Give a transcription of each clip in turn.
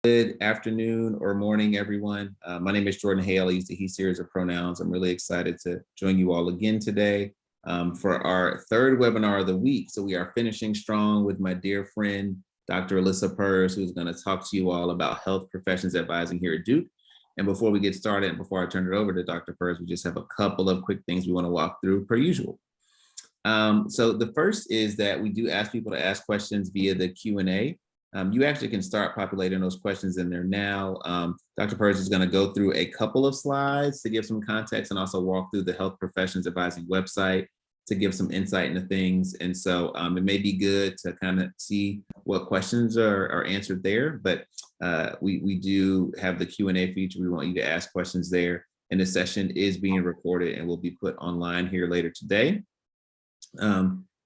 Good afternoon or morning, everyone. My name is Jordan Hale. I use the he series of pronouns. I'm really excited to join you all again today for our third webinar of the week. So we are finishing strong with my dear friend, Dr. Alyssa Perz, who's going to talk to you all about health professions advising here at Duke. And before we get started, and before I turn it over to Dr. Perz, we just have a couple of quick things we want to walk through per usual. So the first is that we do ask people to ask questions via the Q&A. You actually can start populating those questions in there now. Dr. Perz is going to go through a couple of slides to give some context and also walk through the Health Professions Advising website to give some insight into things. And so it may be good to kind of see what questions are answered there, but we do have the Q&A feature. We want you to ask questions there. And the session is being recorded and will be put online here later today.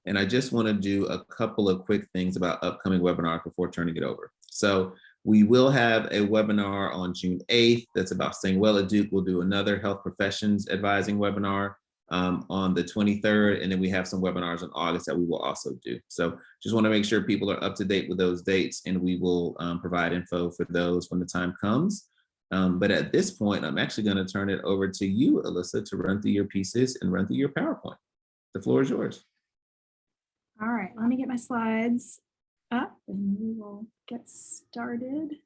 And I just want to do a couple of quick things about upcoming webinars before turning it over. So we will have a webinar on June 8th that's about staying well at Duke. We'll do another health professions advising webinar on the 23rd. And then we have some webinars in August that we will also do. So just want to make sure people are up to date with those dates, and we will provide info for those when the time comes. But at this point, I'm actually going to turn it over to you, Alyssa, to run through your pieces and run through your PowerPoint. The floor is yours. All right, let me get my slides up and we will get started.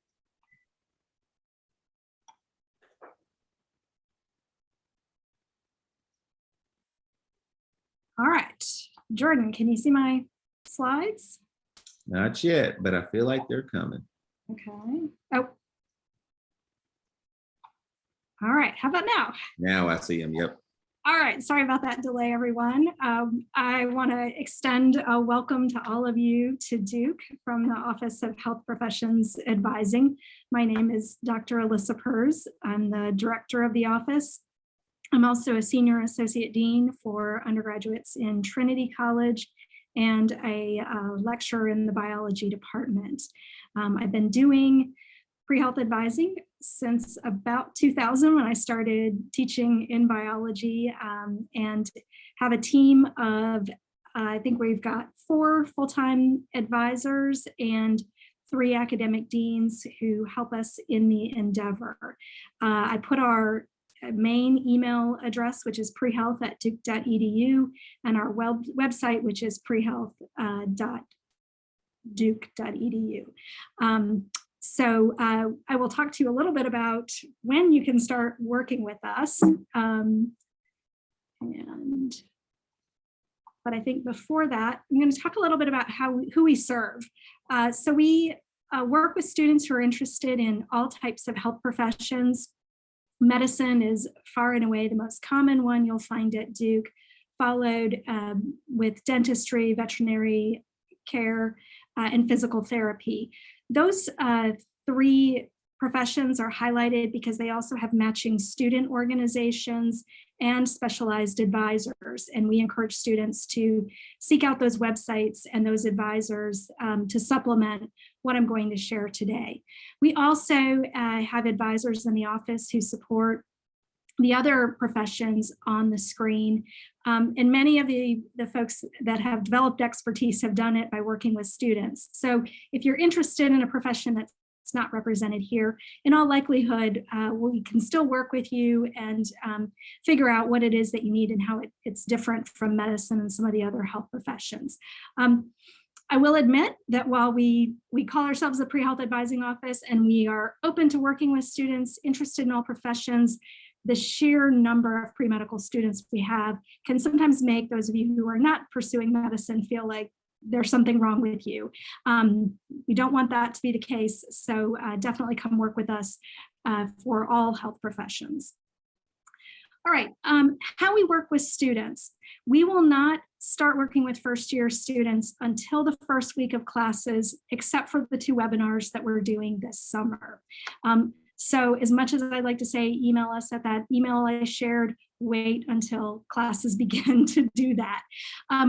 All right, Jordan, can you see my slides? Not yet, but I feel like they're coming. Okay. Oh. All right, how about now? Now I see them, yep. All right, sorry about that delay, everyone. I want to extend a welcome to all of you to Duke from the Office of Health Professions Advising. My name is Dr. Alyssa Perz. I'm the director of the office. I'm also a senior associate dean for undergraduates in Trinity College and a lecturer in the biology department. I've been doing pre-health advising since about 2000 when I started teaching in biology, and have a team of, I think we've got 4 full-time advisors and 3 academic deans who help us in the endeavor. I put our main email address, which is prehealth@duke.edu, and our website, which is prehealth.duke.edu. So I will talk to you a little bit about when you can start working with us. But I think before that, I'm going to talk a little bit about who we serve. So we work with students who are interested in all types of health professions. Medicine is far and away the most common one you'll find at Duke, followed with dentistry, veterinary care, and physical therapy. Those 3 professions are highlighted because they also have matching student organizations and specialized advisors. And we encourage students to seek out those websites and those advisors to supplement what I'm going to share today. We also have advisors in the office who support the other professions on the screen. And many of the folks that have developed expertise have done it by working with students. So if you're interested in a profession that's not represented here, in all likelihood, we can still work with you and figure out what it is that you need and how it's different from medicine and some of the other health professions. I will admit that while we call ourselves a pre-health advising office and we are open to working with students interested in all professions, the sheer number of pre-medical students we have can sometimes make those of you who are not pursuing medicine feel like there's something wrong with you. We don't want that to be the case, so definitely come work with us for all health professions. All right, how we work with students. We will not start working with first-year students until the first week of classes, except for the 2 webinars that we're doing this summer. So as much as I'd like to say, email us at that email I shared, wait until classes begin to do that.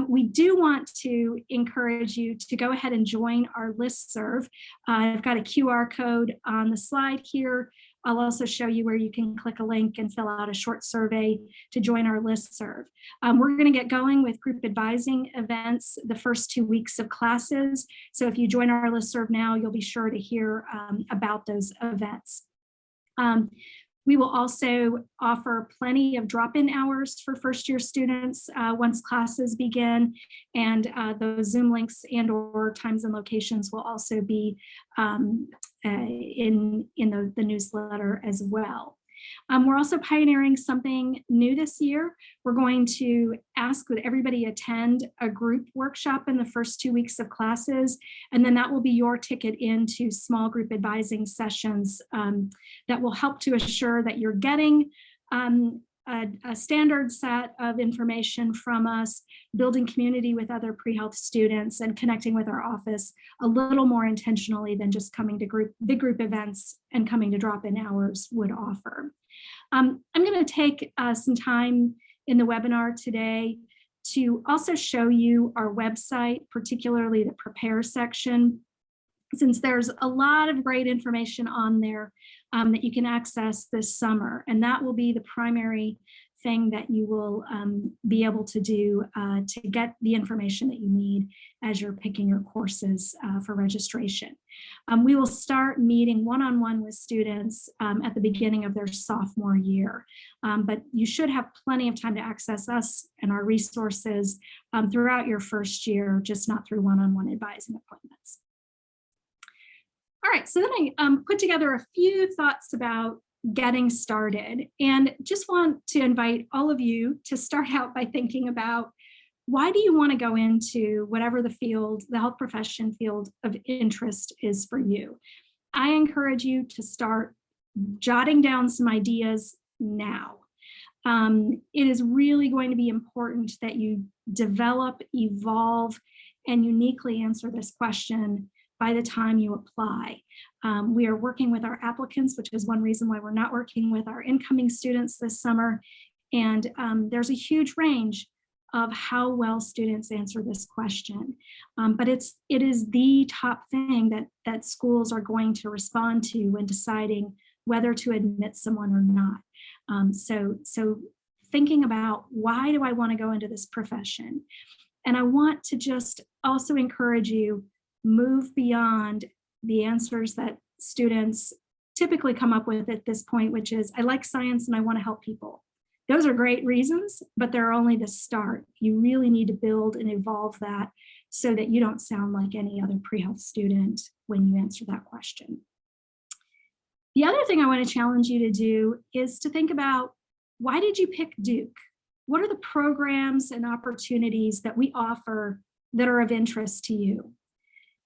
We do want to encourage you to go ahead and join our listserv. I've got a QR code on the slide here. I'll also show you where you can click a link and fill out a short survey to join our listserv. We're going to get going with group advising events the first 2 weeks of classes. So if you join our listserv now, you'll be sure to hear about those events. We will also offer plenty of drop-in hours for first-year students once classes begin, and those Zoom links and/or times and locations will also be in the newsletter as well. We're also pioneering something new this year. We're going to ask that everybody attend a group workshop in the first 2 weeks of classes, and then that will be your ticket into small group advising sessions that will help to assure that you're getting a standard set of information from us, building community with other pre-health students, and connecting with our office a little more intentionally than just coming to big group events and coming to drop-in hours would offer. I'm going to take some time in the webinar today to also show you our website, particularly the Prepare section, since there's a lot of great information on there that you can access this summer, and that will be the primary thing that you will be able to do to get the information that you need as you're picking your courses for registration. We will start meeting one-on-one with students at the beginning of their sophomore year, but you should have plenty of time to access us and our resources throughout your first year, just not through one-on-one advising appointments. All right, so then I put together a few thoughts about getting started, and just want to invite all of you to start out by thinking about, why do you want to go into whatever the field, the health profession field of interest is for you? I encourage you to start jotting down some ideas now. It is really going to be important that you develop, evolve, and uniquely answer this question by the time you apply. We are working with our applicants, which is one reason why we're not working with our incoming students this summer. And there's a huge range of how well students answer this question. But it is the top thing that schools are going to respond to when deciding whether to admit someone or not. So thinking about, why do I want to go into this profession? And I want to just also encourage you, move beyond the answers that students typically come up with at this point, which is, I like science and I want to help people. Those are great reasons, but they're only the start. You really need to build and evolve that so that you don't sound like any other pre-health student when you answer that question. The other thing I want to challenge you to do is to think about, why did you pick Duke? What are the programs and opportunities that we offer that are of interest to you?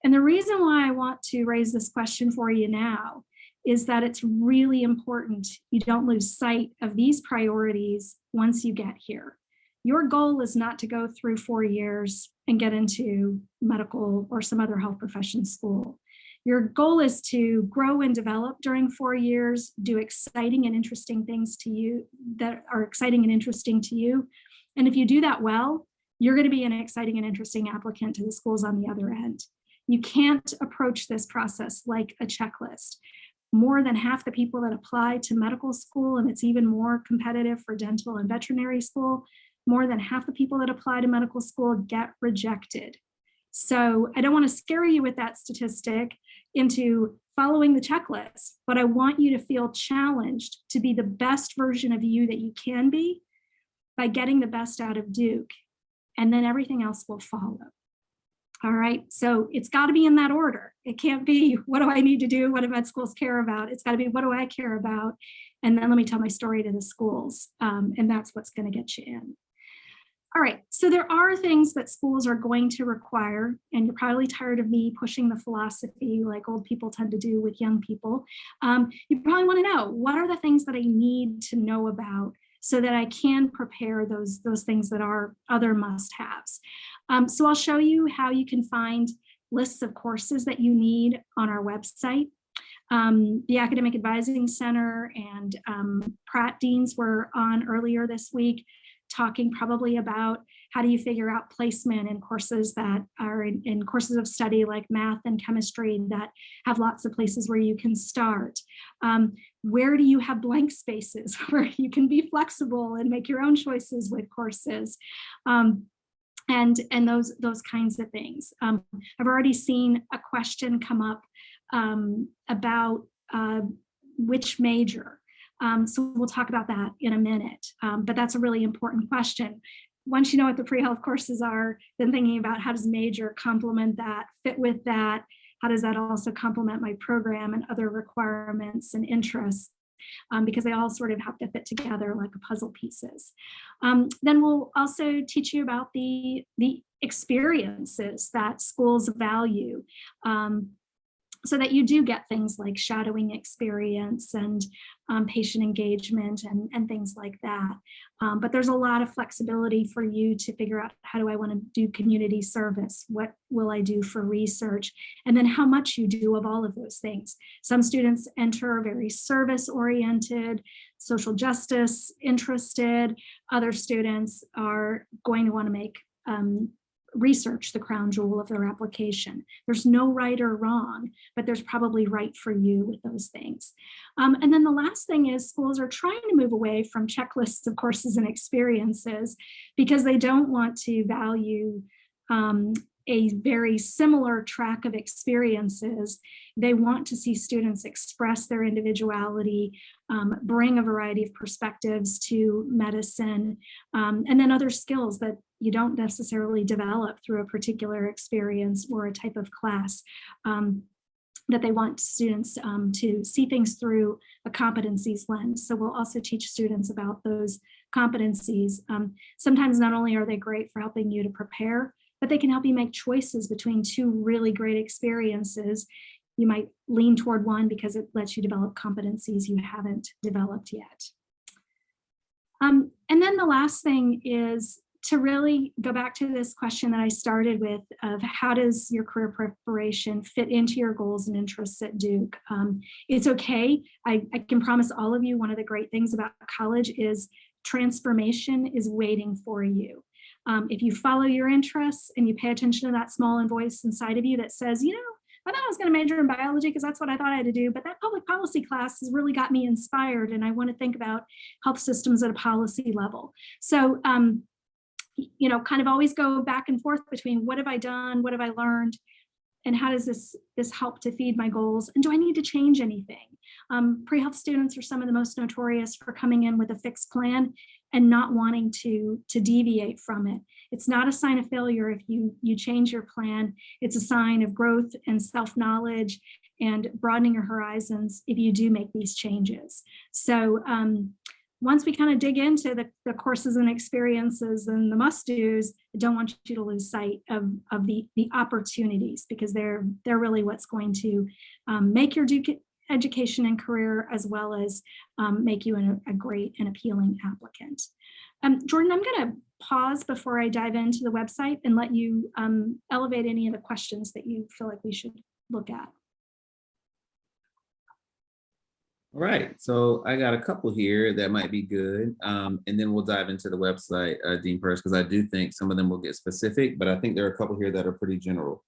And the reason why I want to raise this question for you now is that it's really important you don't lose sight of these priorities once you get here. Your goal is not to go through 4 years and get into medical or some other health profession school. Your goal is to grow and develop during 4 years, do exciting and interesting things to you that are exciting and interesting to you. And if you do that well, you're going to be an exciting and interesting applicant to the schools on the other end. You can't approach this process like a checklist. More than half the people that apply to medical school, and it's even more competitive for dental and veterinary school, more than half the people that apply to medical school get rejected. So I don't want to scare you with that statistic into following the checklist, but I want you to feel challenged to be the best version of you that you can be by getting the best out of Duke, and then everything else will follow. All right, so it's got to be in that order. It can't be, what do I need to do? What do med schools care about? It's got to be, what do I care about? And then let me tell my story to the schools. And that's what's going to get you in. All right, so there are things that schools are going to require, and you're probably tired of me pushing the philosophy like old people tend to do with young people. You probably want to know, what are the things that I need to know about so that I can prepare those things that are other must-haves. So I'll show you how you can find lists of courses that you need on our website. The Academic Advising Center and Pratt Deans were on earlier this week, talking probably about How do you figure out placement in courses that are in courses of study like math and chemistry that have lots of places where you can start? Where do you have blank spaces where you can be flexible and make your own choices with courses? And those kinds of things. I've already seen a question come up about which major. So we'll talk about that in a minute, but that's a really important question. Once you know what the pre-health courses are, then thinking about how does major complement that, fit with that, how does that also complement my program and other requirements and interests, because they all sort of have to fit together like puzzle pieces. Then we'll also teach you about the experiences that schools value, so that you do get things like shadowing experience and patient engagement and things like that. But there's a lot of flexibility for you to figure out, how do I want to do community service? What will I do for research? And then how much you do of all of those things. Some students enter very service oriented, social justice interested. Other students are going to want to make research the crown jewel of their application. There's no right or wrong, but there's probably right for you with those things. And then the last thing is, schools are trying to move away from checklists of courses and experiences because they don't want to value a very similar track of experiences. They want to see students express their individuality, bring a variety of perspectives to medicine, and then other skills that you don't necessarily develop through a particular experience or a type of class, that they want students to see things through a competencies lens. So we'll also teach students about those competencies. Sometimes not only are they great for helping you to prepare, but they can help you make choices between two really great experiences. You might lean toward one because it lets you develop competencies you haven't developed yet. And then the last thing is to really go back to this question that I started with of how does your career preparation fit into your goals and interests at Duke? It's okay. I can promise all of you, one of the great things about college is transformation is waiting for you. If you follow your interests and you pay attention to that small voice inside of you that says, you know, I thought I was going to major in biology because that's what I thought I had to do, but that public policy class has really got me inspired and I want to think about health systems at a policy level. So, you know, kind of always go back and forth between what have I done, what have I learned, and how does this help to feed my goals, and do I need to change anything? Pre-health students are some of the most notorious for coming in with a fixed plan and not wanting to deviate from it. It's not a sign of failure if you change your plan. It's a sign of growth and self-knowledge and broadening your horizons if you do make these changes. So once we kind of dig into the courses and experiences and the must-dos, I don't want you to lose sight of the opportunities, because they're really what's going to make your Duke education and career, as well as make you a great and appealing applicant. Jordan, I'm going to pause before I dive into the website and let you elevate any of the questions that you feel like we should look at. All right, so I got a couple here that might be good, and then we'll dive into the website, Dean Perz, because I do think some of them will get specific, but I think there are a couple here that are pretty general.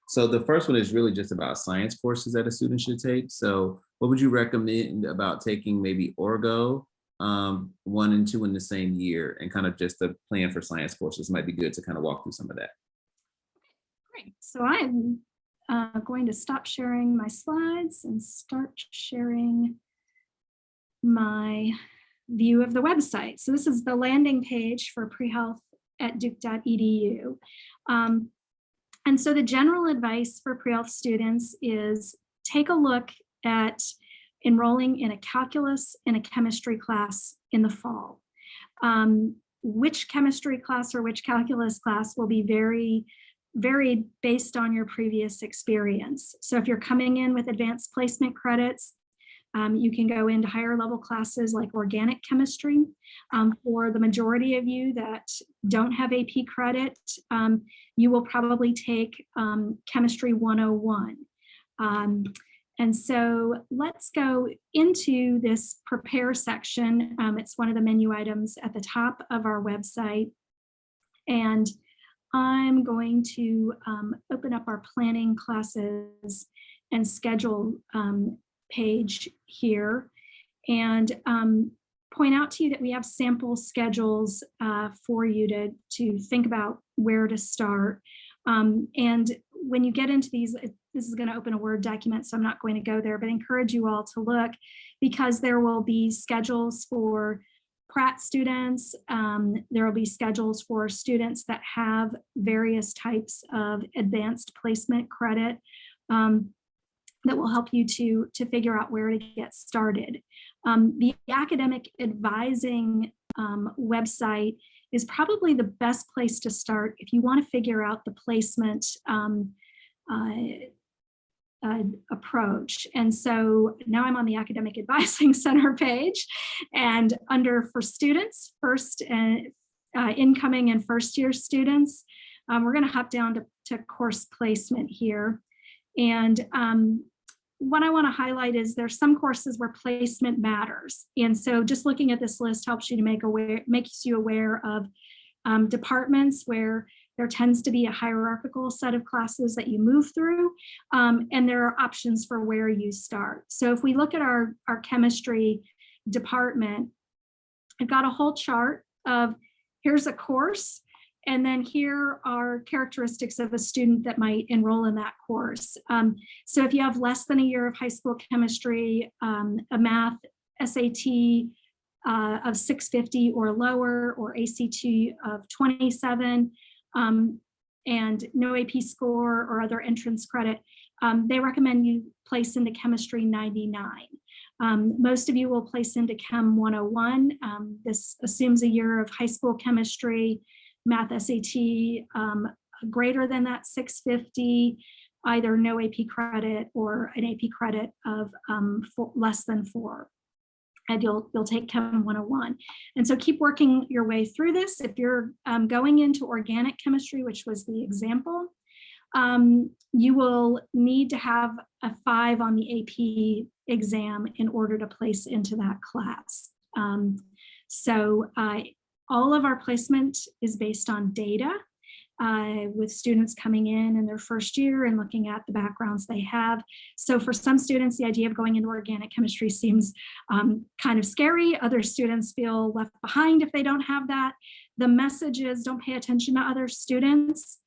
So the first one is really just about science courses that a student should take. So what would you recommend about taking maybe Orgo 1 and 2 in the same year, and kind of just a plan for science courses might be good to kind of walk through some of that. Great, so I'm going to stop sharing my slides and start sharing my view of the website. So this is the landing page for prehealth at duke.edu. And so the general advice for prehealth students is take a look at enrolling in a calculus and a chemistry class in the fall. Which chemistry class or which calculus class will be varied based on your previous experience. So if you're coming in with advanced placement credits, you can go into higher level classes like organic chemistry. For the majority of you that don't have AP credit, you will probably take Chemistry 101. And so let's go into this prepare section. It's one of the menu items at the top of our website. And I'm going to open up our planning classes and schedule page here, and point out to you that we have sample schedules for you to think about where to start. And when you get into these, this is going to open a Word document, so I'm not going to go there, but encourage you all to look, because there will be schedules for Pratt students. There will be schedules for students that have various types of advanced placement credit that will help you to figure out where to get started. The academic advising website is probably the best place to start if you want to figure out the placement approach. And so now I'm on the Academic Advising Center page, and under for students, incoming and first year students, we're going to hop down to course placement here. And what I want to highlight is there's some courses where placement matters. And so just looking at this list helps you to makes you aware of departments where there tends to be a hierarchical set of classes that you move through, and there are options for where you start. So if we look at our chemistry department, I've got a whole chart of here's a course, and then here are characteristics of a student that might enroll in that course. So if you have less than a year of high school chemistry, a math SAT of 650 or lower, or ACT of 27, and no AP score or other entrance credit, they recommend you place into chemistry 99. Most of you will place into Chem 101. This assumes a year of high school chemistry, math SAT greater than that 650, either no AP credit or an AP credit of less than 4. And you'll take Chem 101. And so keep working your way through this. If you're going into organic chemistry, which was the example, you will need to have a 5 on the AP exam in order to place into that class. All of our placement is based on data, with students coming in their first year and looking at the backgrounds they have. So for some students, the idea of going into organic chemistry seems kind of scary. Other students feel left behind if they don't have that. The message is don't pay attention to other students,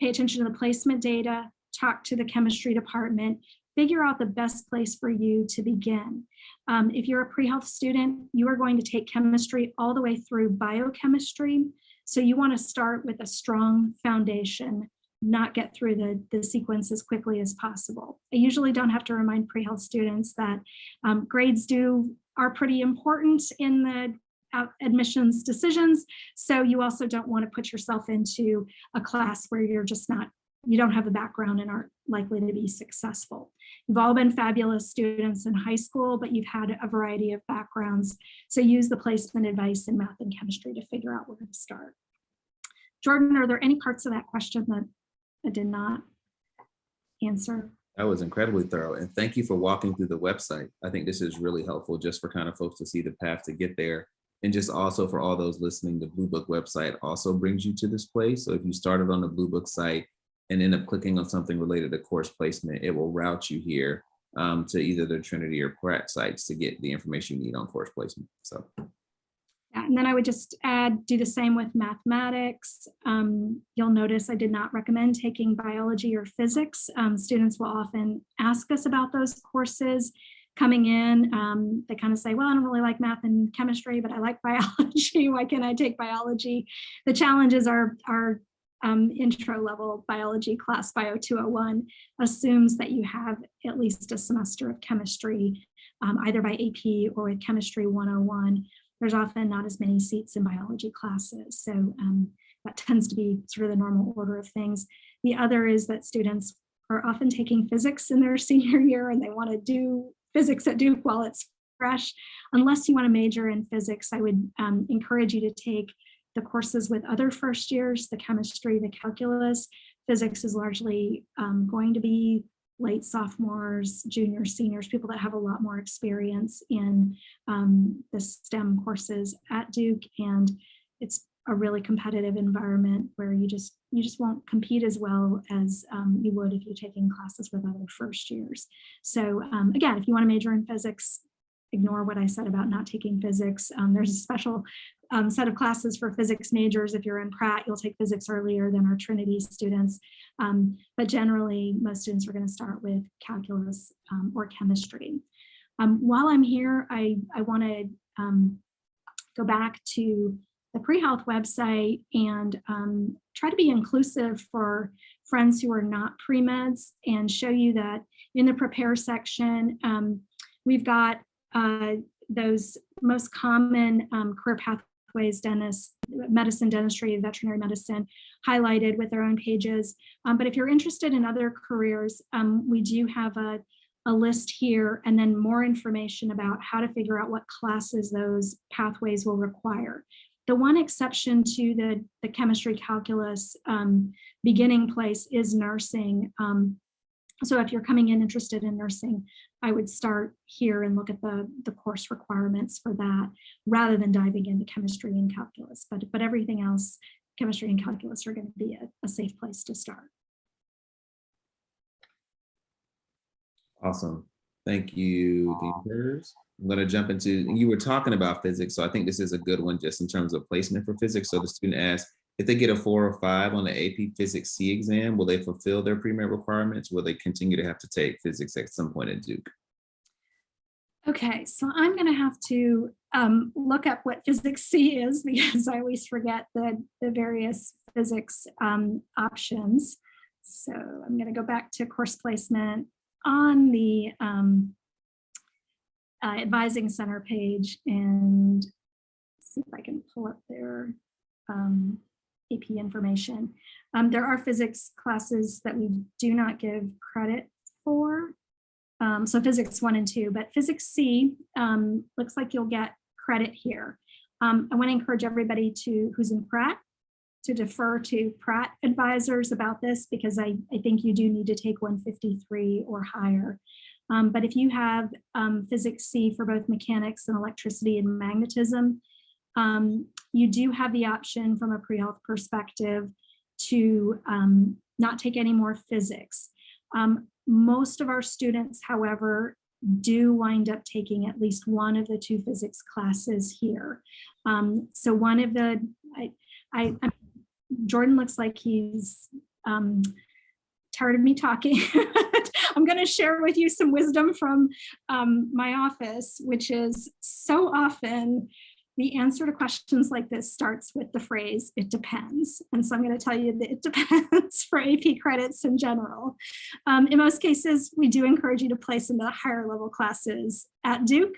pay attention to the placement data, talk to the chemistry department, figure out the best place for you to begin. If you're a pre-health student, you are going to take chemistry all the way through biochemistry. So you want to start with a strong foundation, not get through the sequence as quickly as possible. I usually don't have to remind pre-health students that grades are pretty important in the admissions decisions. So you also don't want to put yourself into a class where you don't have a background and aren't likely to be successful. You've all been fabulous students in high school, but you've had a variety of backgrounds. So use the placement advice in math and chemistry to figure out where to start. Jordan, are there any parts of that question that I did not answer? That was incredibly thorough. And thank you for walking through the website. I think this is really helpful just for kind of folks to see the path to get there. And just also for all those listening, the Blue Book website also brings you to this place. So if you started on the Blue Book site and end up clicking on something related to course placement, it will route you here to either the Trinity or Pratt sites to get the information you need on course placement. So, yeah, and then I would just do the same with mathematics. You'll notice I did not recommend taking biology or physics. Students will often ask us about those courses coming in. They kind of say, well, I don't really like math and chemistry, but I like biology. Why can't I take biology? The challenges are intro level biology class, Bio 201, assumes that you have at least a semester of chemistry, either by AP or with Chemistry 101. There's often not as many seats in biology classes. So that tends to be sort of the normal order of things. The other is that students are often taking physics in their senior year and they want to do physics at Duke while it's fresh. Unless you want to major in physics, I would encourage you to take the courses with other first years, the chemistry, the calculus. Physics is largely going to be late sophomores, juniors, seniors, people that have a lot more experience in the STEM courses at Duke. And it's a really competitive environment where you just won't compete as well as you would if you're taking classes with other first years. So again, if you want to major in physics, ignore what I said about not taking physics. There's a special set of classes for physics majors. If you're in Pratt, you'll take physics earlier than our Trinity students. But generally, most students are going to start with calculus or chemistry. While I'm here, I want to go back to the Prehealth website and try to be inclusive for friends who are not pre-meds and show you that in the prepare section, we've got those most common career pathways, dentist, medicine, dentistry, veterinary medicine, highlighted with their own pages. But if you're interested in other careers, we do have a list here and then more information about how to figure out what classes those pathways will require. The one exception to the chemistry calculus beginning place is nursing. So if you're coming in interested in nursing, I would start here and look at the course requirements for that rather than diving into chemistry and calculus. But everything else, chemistry and calculus are going to be a safe place to start. Awesome. Thank you, Dean Perz. I'm going to jump into, you were talking about physics, so I think this is a good one just in terms of placement for physics. So the student asks, if they get a 4 or 5 on the AP Physics C exam, will they fulfill their pre-med requirements? Will they continue to have to take physics at some point at Duke? Okay, so I'm going to have to look up what Physics C is because I always forget the various physics options. So I'm going to go back to course placement on the Advising Center page and see if I can pull up their AP information. There are physics classes that we do not give credit for. So physics 1 and 2, but physics C looks like you'll get credit here. I want to encourage everybody who's in Pratt to defer to Pratt advisors about this because I think you do need to take 153 or higher. But if you have physics C for both mechanics and electricity and magnetism, you do have the option from a pre-health perspective to not take any more physics. Most of our students, however, do wind up taking at least one of the 2 physics classes here. So one of the, Jordan looks like he's tired of me talking. I'm going to share with you some wisdom from my office, which is so often the answer to questions like this starts with the phrase, it depends. And so I'm going to tell you that it depends for AP credits in general. In most cases, we do encourage you to place into the higher level classes at Duke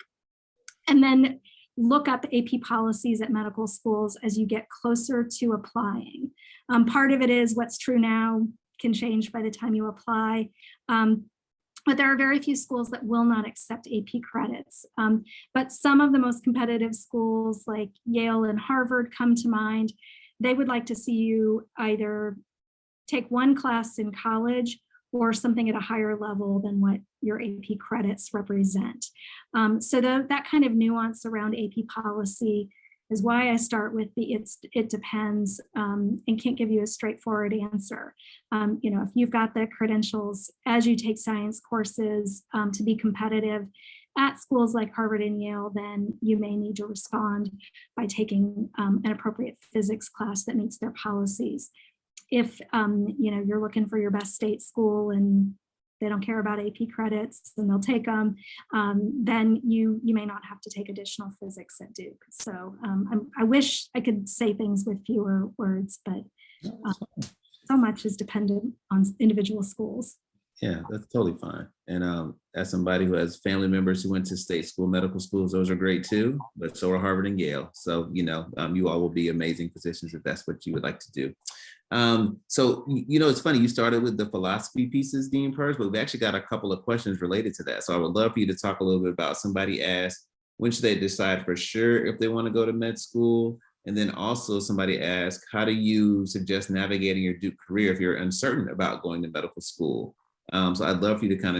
and then look up AP policies at medical schools as you get closer to applying. Part of it is what's true now can change by the time you apply. But there are very few schools that will not accept AP credits. But some of the most competitive schools like Yale and Harvard come to mind. They would like to see you either take one class in college or something at a higher level than what your AP credits represent. So that kind of nuance around AP policy is why I start with the it depends and can't give you a straightforward answer. If you've got the credentials as you take science courses to be competitive at schools like Harvard and Yale, then you may need to respond by taking an appropriate physics class that meets their policies. If you're looking for your best state school and they don't care about AP credits and they'll take them, then you may not have to take additional physics at Duke. So I wish I could say things with fewer words, but so much is dependent on individual schools. Yeah, that's totally fine. And as somebody who has family members who went to state school, medical schools, those are great too, but so are Harvard and Yale. So, you all will be amazing physicians if that's what you would like to do. So, it's funny, you started with the philosophy pieces, Dean Perz, but we've actually got a couple of questions related to that. So I would love for you to talk a little bit about, somebody asked, when should they decide for sure if they want to go to med school? And then also somebody asked, how do you suggest navigating your Duke career if you're uncertain about going to medical school? So I'd love for you to kind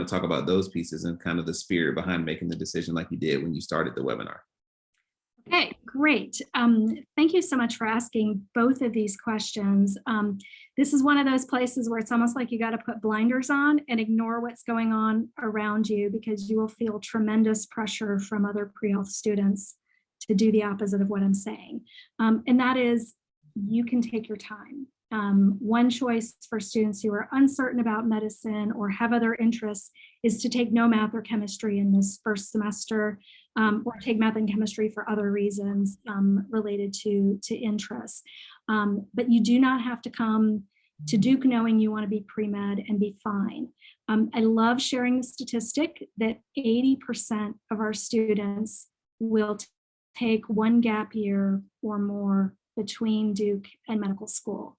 of talk about those pieces and kind of the spirit behind making the decision like you did when you started the webinar. Okay, great. Thank you so much for asking both of these questions. This is one of those places where it's almost like you got to put blinders on and ignore what's going on around you, because you will feel tremendous pressure from other pre-health students to do the opposite of what I'm saying. And that is, you can take your time. One choice for students who are uncertain about medicine or have other interests is to take no math or chemistry in this first semester, or take math and chemistry for other reasons related to interests. But you do not have to come to Duke knowing you want to be pre-med and be fine. I love sharing the statistic that 80% of our students will take one gap year or more between Duke and medical school.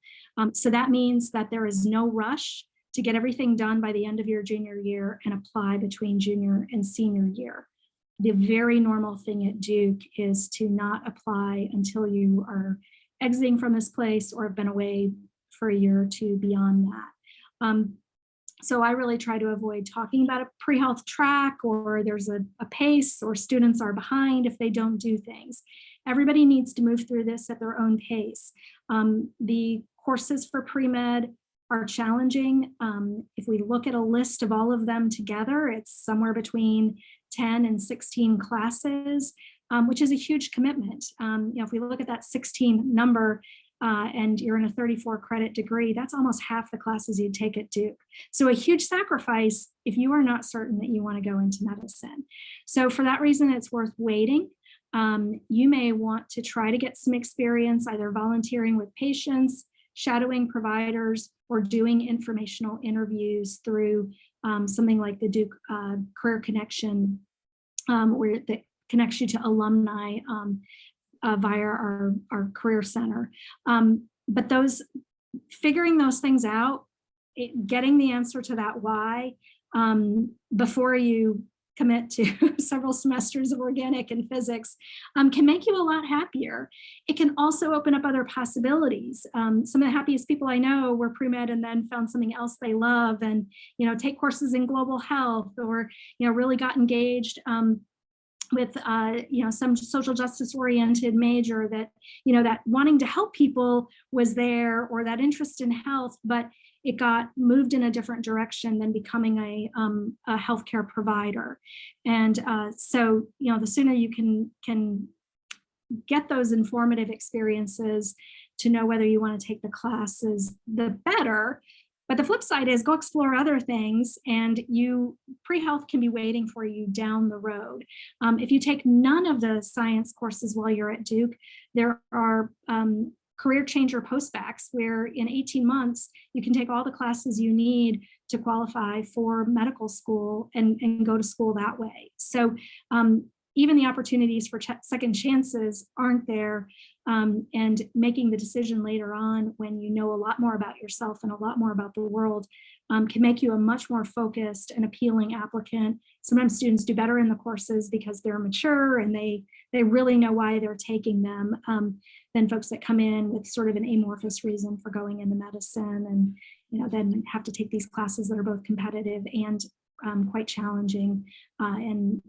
So that means that there is no rush to get everything done by the end of your junior year and apply between junior and senior year. The very normal thing at Duke is to not apply until you are exiting from this place or have been away for a year or two beyond that. So I really try to avoid talking about a pre-health track, or there's a pace, or students are behind if they don't do things. Everybody needs to move through this at their own pace. The courses for pre-med are challenging. If we look at a list of all of them together, it's somewhere between 10 and 16 classes, which is a huge commitment. If we look at that 16 number, and you're in a 34 credit degree, that's almost half the classes you'd take at Duke. So a huge sacrifice if you are not certain that you want to go into medicine. So for that reason, it's worth waiting. You may want to try to get some experience either volunteering with patients, shadowing providers, or doing informational interviews through something like the Duke Career Connection, where that connects you to alumni via our career center. But figuring those things out, getting the answer to that why before you commit to several semesters of organic and physics can make you a lot happier. It can also open up other possibilities. Some of the happiest people I know were pre-med and then found something else they love, and take courses in global health, or really got engaged with some social justice oriented major that that wanting to help people was there, or that interest in health, but it got moved in a different direction than becoming a healthcare provider. And so the sooner you can get those informative experiences to know whether you want to take the classes, the better. But the flip side is go explore other things, and pre-health can be waiting for you down the road. If you take none of the science courses while you're at Duke, there are career changer postbacks where in 18 months, you can take all the classes you need to qualify for medical school and go to school that way. So even the opportunities for second chances aren't there, and making the decision later on when you know a lot more about yourself and a lot more about the world can make you a much more focused and appealing applicant. Sometimes students do better in the courses because they're mature and they really know why they're taking them than folks that come in with sort of an amorphous reason for going into medicine, and then have to take these classes that are both competitive and quite challenging, and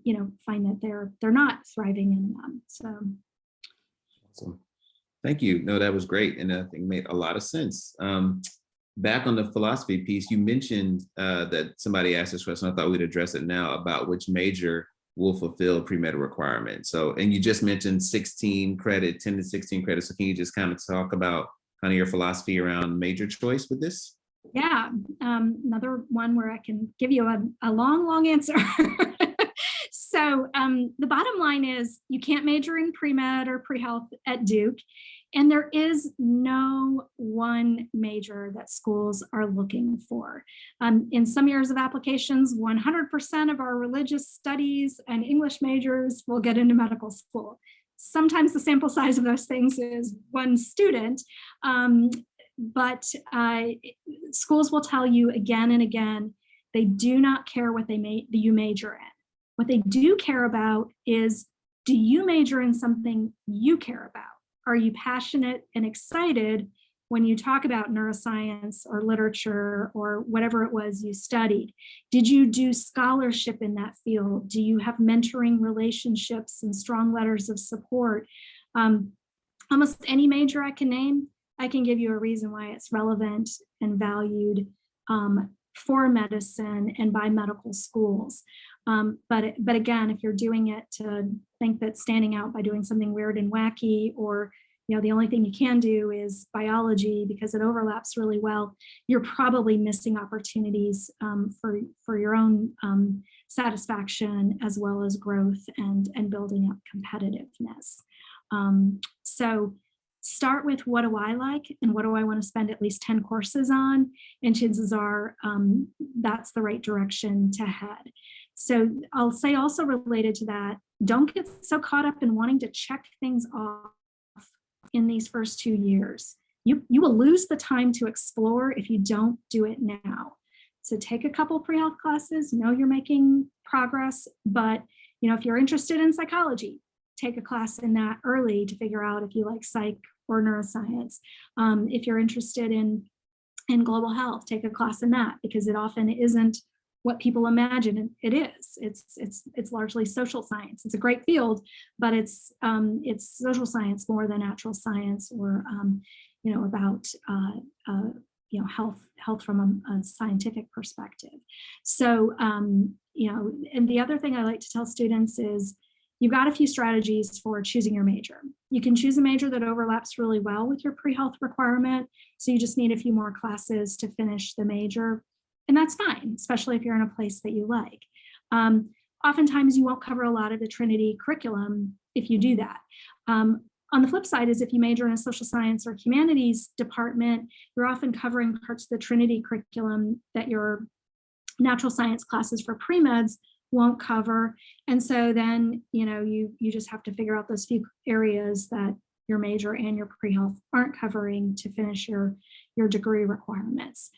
find that they're not thriving in them. So awesome. Thank you. No, that was great, and I think made a lot of sense. Back on the philosophy piece, you mentioned that somebody asked this question. I thought we'd address it now about which major will fulfill pre-med requirements. So, and you just mentioned 16 credit, 10 to 16 credits. So can you just kind of talk about kind of your philosophy around major choice with this? Yeah, another one where I can give you a long answer. So the bottom line is you can't major in pre-med or pre-health at Duke, and there is no one major that schools are looking for. In some years of applications, 100% of our religious studies and English majors will get into medical school. Sometimes the sample size of those things is one student, but schools will tell you again and again, they do not care what you major in. What they do care about is, do you major in something you care about? Are you passionate and excited when you talk about neuroscience or literature or whatever it was you studied, did you do scholarship in that field? Do you have mentoring relationships and strong letters of support? Almost any major I can name, I can give you a reason why it's relevant and valued for medicine and by medical schools. But again, if you're doing it to think that standing out by doing something weird and wacky, or the only thing you can do is biology because it overlaps really well, you're probably missing opportunities for your own satisfaction as well as growth and building up competitiveness. So start with, what do I like and what do I want to spend at least 10 courses on? And chances are that's the right direction to head. So I'll say also related to that, don't get so caught up in wanting to check things off in these first 2 years. You will lose the time to explore if you don't do it now. So take a couple pre-health classes, know you're making progress, but if you're interested in psychology, take a class in that early to figure out if you like psych or neuroscience. If you're interested in global health, take a class in that, because it often isn't what people imagine it is. It's largely social science. It's a great field, but it's social science more than natural science, or about health from a scientific perspective. So and the other thing I like to tell students is, you've got a few strategies for choosing your major. You can choose a major that overlaps really well with your pre-health requirement, so you just need a few more classes to finish the major. And that's fine, especially if you're in a place that you like. Oftentimes you won't cover a lot of the Trinity curriculum if you do that. On the flip side is, if you major in a social science or humanities department, you're often covering parts of the Trinity curriculum that your natural science classes for pre-meds won't cover. And so then, you just have to figure out those few areas that your major and your pre-health aren't covering to finish your degree requirements.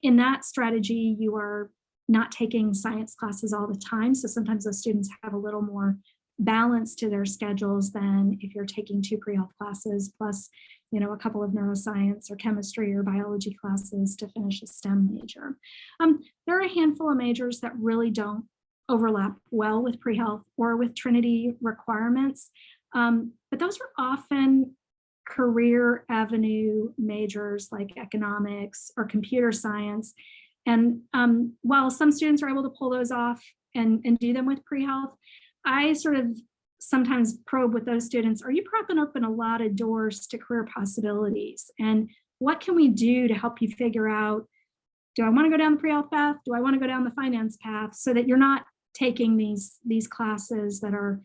In that strategy, you are not taking science classes all the time. So sometimes those students have a little more balance to their schedules than if you're taking 2 pre-health classes plus, a couple of neuroscience or chemistry or biology classes to finish a STEM major. There are a handful of majors that really don't overlap well with pre-health or with Trinity requirements, but those are often career avenue majors like economics or computer science. And while some students are able to pull those off and do them with pre-health, I sort of sometimes probe with those students, are you propping open a lot of doors to career possibilities? And what can we do to help you figure out, do I want to go down the pre-health path? Do I want to go down the finance path? So that you're not taking these classes that are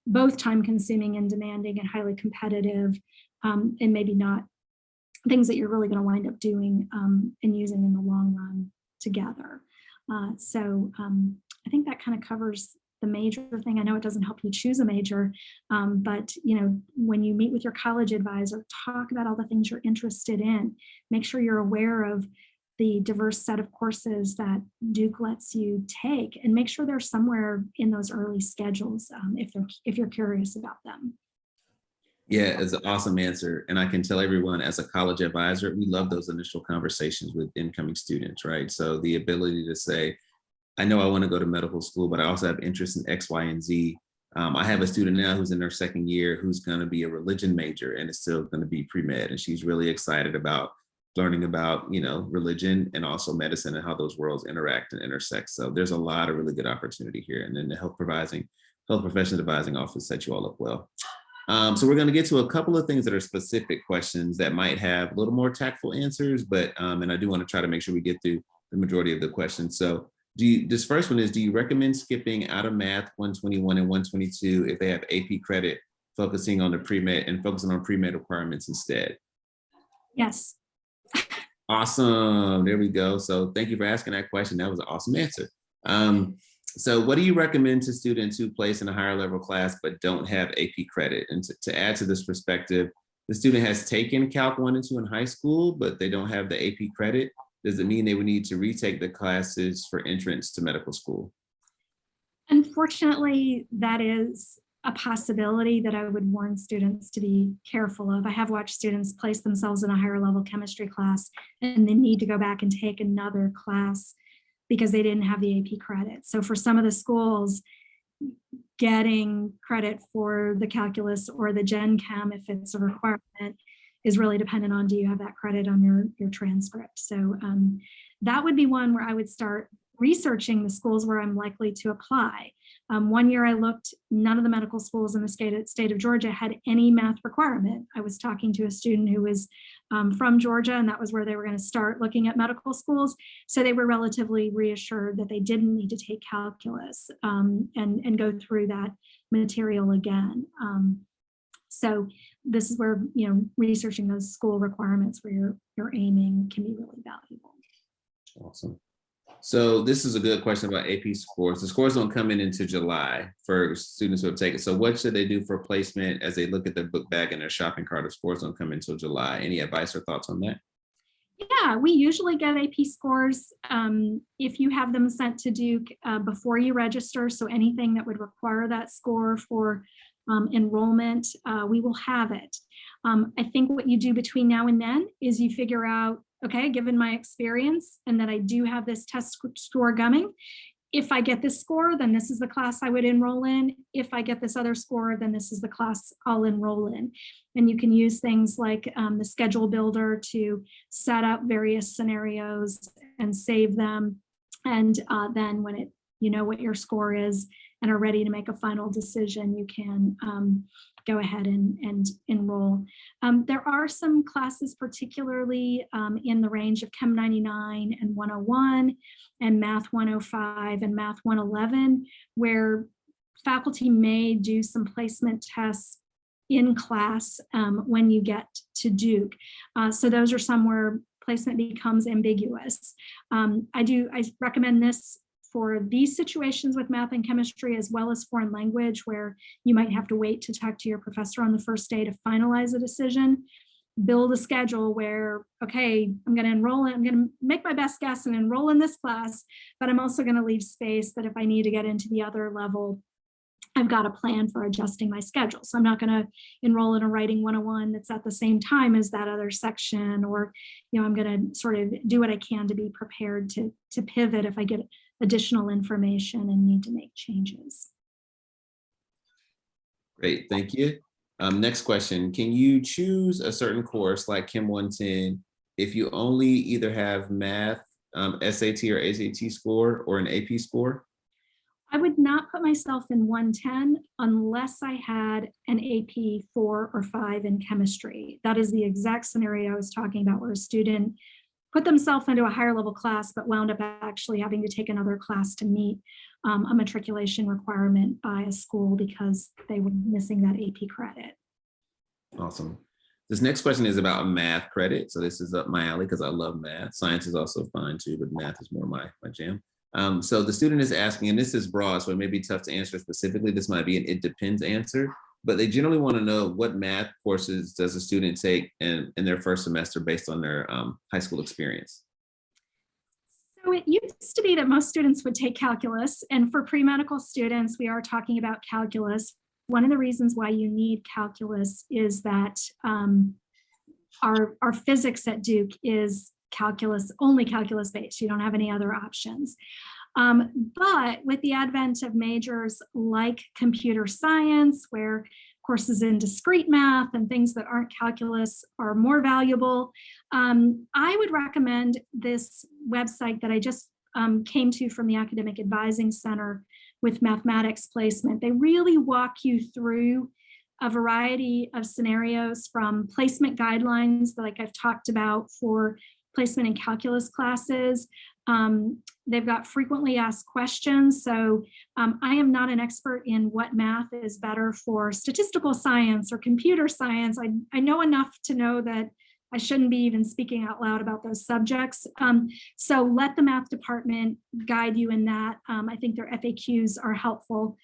both time consuming and demanding and highly competitive, and maybe not things that you're really going to wind up doing and using in the long run together. So I think that kind of covers the major thing. I know it doesn't help you choose a major, but when you meet with your college advisor, talk about all the things you're interested in. Make sure you're aware of the diverse set of courses that Duke lets you take, and make sure they're somewhere in those early schedules if you're curious about them. Yeah, it's an awesome answer. And I can tell everyone, as a college advisor, we love those initial conversations with incoming students, right? So the ability to say, I know I want to go to medical school, but I also have interest in X, Y, and Z. I have a student now who's in their second year who's going to be a religion major and is still going to be pre-med. And she's really excited about learning about, religion and also medicine and how those worlds interact and intersect. So there's a lot of really good opportunity here. And then the health profession advising office set you all up well. So we're going to get to a couple of things that are specific questions that might have a little more tactful answers, but and I do want to try to make sure we get through the majority of the questions. So this first one is, do you recommend skipping out of math 121 and 122 if they have AP credit, focusing on pre-med requirements instead? Yes. Awesome. There we go. So thank you for asking that question. That was an awesome answer. So what do you recommend to students who place in a higher level class but don't have AP credit? And to add to this perspective, the student has taken Calc 1 and 2 in high school, but they don't have the AP credit. Does it mean they would need to retake the classes for entrance to medical school? Unfortunately, that is a possibility that I would warn students to be careful of. I have watched students place themselves in a higher level chemistry class and they need to go back and take another class because they didn't have the AP credit. So for some of the schools, getting credit for the calculus or the gen chem, if it's a requirement, is really dependent on, do you have that credit on your transcript? So that would be one where I would start researching the schools where I'm likely to apply. One year I looked, none of the medical schools in the state of Georgia had any math requirement. I was talking to a student who was from Georgia, and that was where they were going to start looking at medical schools. So they were relatively reassured that they didn't need to take calculus and go through that material again. So this is where, researching those school requirements where you're aiming can be really valuable. Awesome. So this is a good question about AP scores. The scores don't come in until July for students who have taken. So what should they do for placement as they look at their book bag and their shopping cart if scores don't come until July? Any advice or thoughts on that? Yeah, we usually get AP scores if you have them sent to Duke before you register. So anything that would require that score for enrollment, we will have it. I think what you do between now and then is you figure out, okay, given my experience and that I do have this test score coming, if I get this score, then this is the class I would enroll in. If I get this other score, then this is the class I'll enroll in. And you can use things like the schedule builder to set up various scenarios and save them. And then when you know what your score is and are ready to make a final decision, you can go ahead and enroll. There are some classes, particularly in the range of Chem 99 and 101 and Math 105 and Math 111, where faculty may do some placement tests in class when you get to Duke. So those are some where placement becomes ambiguous. I recommend this for these situations with math and chemistry, as well as foreign language, where you might have to wait to talk to your professor on the first day to finalize a decision. Build a schedule where, okay, I'm going to enroll in, I'm going to make my best guess and enroll in this class, but I'm also going to leave space that if I need to get into the other level, I've got a plan for adjusting my schedule. So I'm not going to enroll in a writing 101 that's at the same time as that other section, or, I'm going to sort of do what I can to be prepared to pivot if I get additional information and need to make changes. Great, thank you. Next question, can you choose a certain course like Chem 110 if you only either have math, SAT or ACT score or an AP score? I would not put myself in 110 unless I had an AP 4 or 5 in chemistry. That is the exact scenario I was talking about, where a student put themselves into a higher level class, but wound up actually having to take another class to meet a matriculation requirement by a school because they were missing that AP credit. Awesome. This next question is about math credit. So this is up my alley because I love math. Science is also fine too, but math is more my jam. So the student is asking, and this is broad, so it may be tough to answer specifically. This might be an it depends answer, but they generally want to know what math courses does a student take in their first semester based on their high school experience? So it used to be that most students would take calculus, and for pre-medical students, we are talking about calculus. One of the reasons why you need calculus is that our physics at Duke is only calculus based. You don't have any other options. But with the advent of majors like computer science, where courses in discrete math and things that aren't calculus are more valuable, I would recommend this website that I just came to from the Academic Advising Center with mathematics placement. They really walk you through a variety of scenarios, from placement guidelines that, like I've talked about, for placement in calculus classes. They've got frequently asked questions. So I am not an expert in what math is better for statistical science or computer science. I know enough to know that I shouldn't be even speaking out loud about those subjects. So let the math department guide you in that. I think their FAQs are helpful.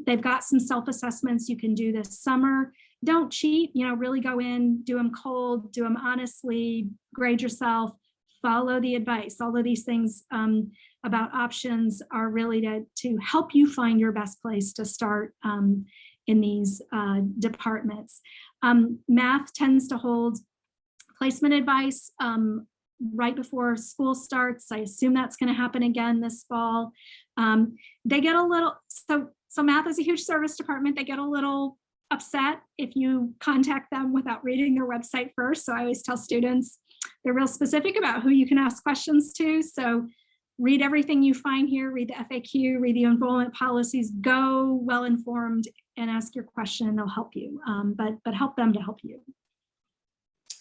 They've got some self-assessments you can do this summer. Don't cheat, really go in, do them cold, do them honestly, grade yourself, follow the advice. All of these things about options are really to help you find your best place to start in these departments. Math tends to hold placement advice right before school starts. I assume that's going to happen again this fall. They get a little, so math is a huge service department. They get a little upset if you contact them without reading their website first. So I always tell students, they're real specific about who you can ask questions to. So read everything you find here, read the FAQ, read the enrollment policies, go well-informed and ask your question and they'll help you, but help them to help you.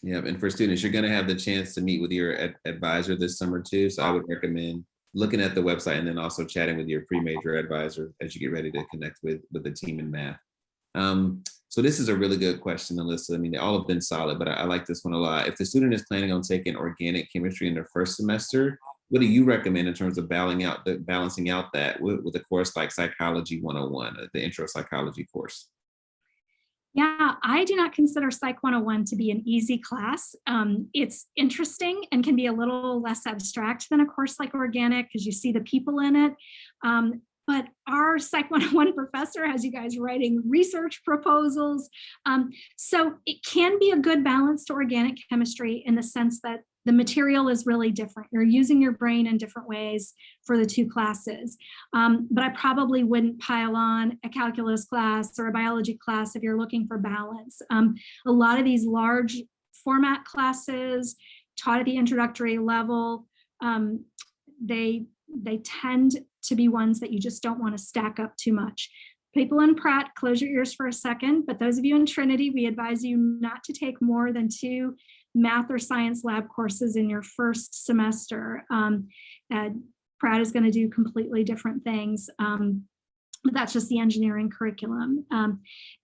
Yeah, and for students, you're going to have the chance to meet with your advisor this summer too. So I would recommend looking at the website and then also chatting with your pre-major advisor as you get ready to connect with the team in math. So this is a really good question, Alyssa. I mean, they all have been solid, but I like this one a lot. If the student is planning on taking organic chemistry in their first semester, what do you recommend in terms of balancing out that with a course like Psychology 101, the intro psychology course? Yeah, I do not consider Psych 101 to be an easy class. It's interesting and can be a little less abstract than a course like organic because you see the people in it. But our Psych 101 professor has you guys writing research proposals. So it can be a good balance to organic chemistry in the sense that the material is really different. You're using your brain in different ways for the two classes. But I probably wouldn't pile on a calculus class or a biology class if you're looking for balance. A lot of these large format classes taught at the introductory level, they tend to be ones that you just don't want to stack up too much. People in Pratt, close your ears for a second, but those of you in Trinity, we advise you not to take more than 2 math or science lab courses in your first semester. Pratt is going to do completely different things, but that's just the engineering curriculum.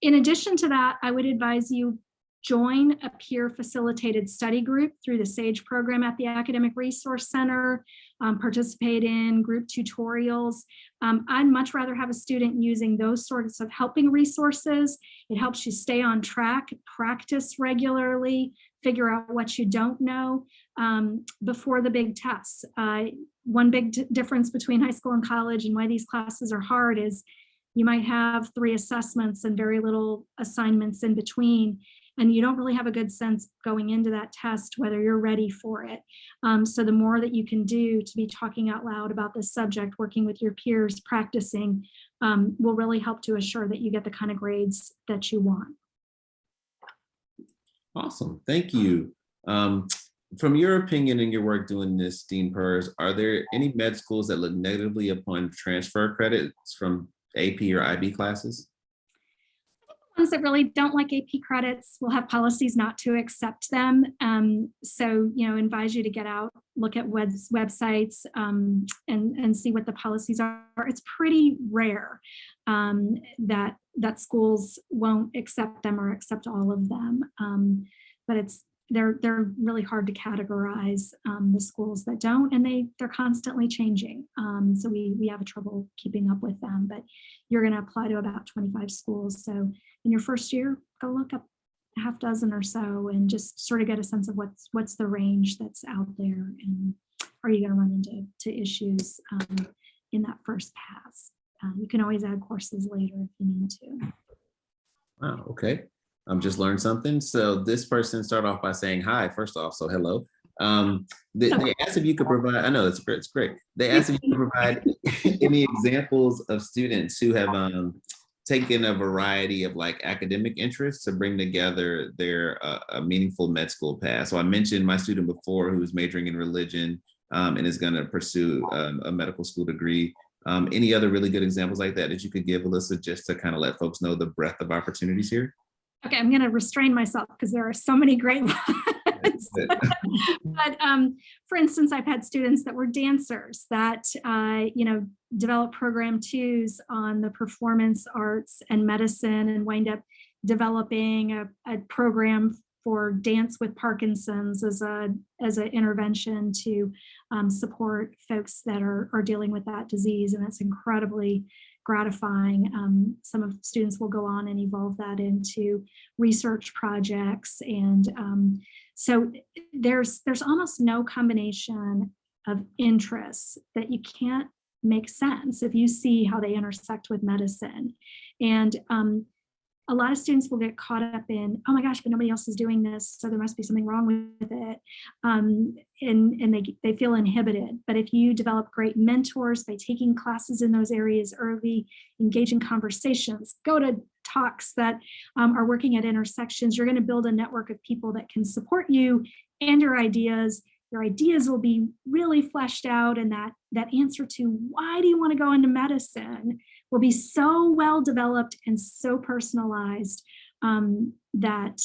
In addition to that, I would advise you join a peer facilitated study group through the SAGE program at the Academic Resource Center, participate in group tutorials. I'd much rather have a student using those sorts of helping resources. It helps you stay on track, practice regularly, figure out what you don't know before the big tests. One big difference between high school and college and why these classes are hard is you might have 3 assessments and very little assignments in between. And you don't really have a good sense going into that test whether you're ready for it. So the more that you can do to be talking out loud about this subject, working with your peers, practicing, will really help to assure that you get the kind of grades that you want. Awesome, thank you. From your opinion and your work doing this, Dean Perz, are there any med schools that look negatively upon transfer credits from AP or IB classes? Ones that really don't like AP credits will have policies not to accept them. So, advise you to get out, look at websites and see what the policies are. It's pretty rare that schools won't accept them or accept all of them. But they're really hard to categorize, the schools that don't, and they're constantly changing. So we have trouble keeping up with them, but you're going to apply to about 25 schools. So in your first year, go look up a half dozen or so and just sort of get a sense of what's the range that's out there, and are you going to run into issues in that first pass. You can always add courses later if you need to. Wow, okay. Just learned something. So this person started off by saying hi, first off, so hello. They asked if you could provide, I know it's great. They asked if you could provide any examples of students who have taken a variety of like academic interests to bring together their a meaningful med school path. So I mentioned my student before who was majoring in religion and is gonna pursue a medical school degree. Any other really good examples like that you could give, Alyssa, just to kind of let folks know the breadth of opportunities here? Okay, I'm going to restrain myself because there are so many great ones. But for instance, I've had students that were dancers that, developed program 2s on the performance arts and medicine and wind up developing a program for dance with Parkinson's as an intervention to support folks that are dealing with that disease. And that's incredibly gratifying. Some of the students will go on and evolve that into research projects. And so there's almost no combination of interests that you can't make sense if you see how they intersect with medicine. And a lot of students will get caught up in, oh my gosh, but nobody else is doing this, so there must be something wrong with it. And they feel inhibited. But if you develop great mentors by taking classes in those areas early, engage in conversations, go to talks that are working at intersections, you're going to build a network of people that can support you and your ideas. Your ideas will be really fleshed out, and that answer to why do you want to go into medicine will be so well developed and so personalized that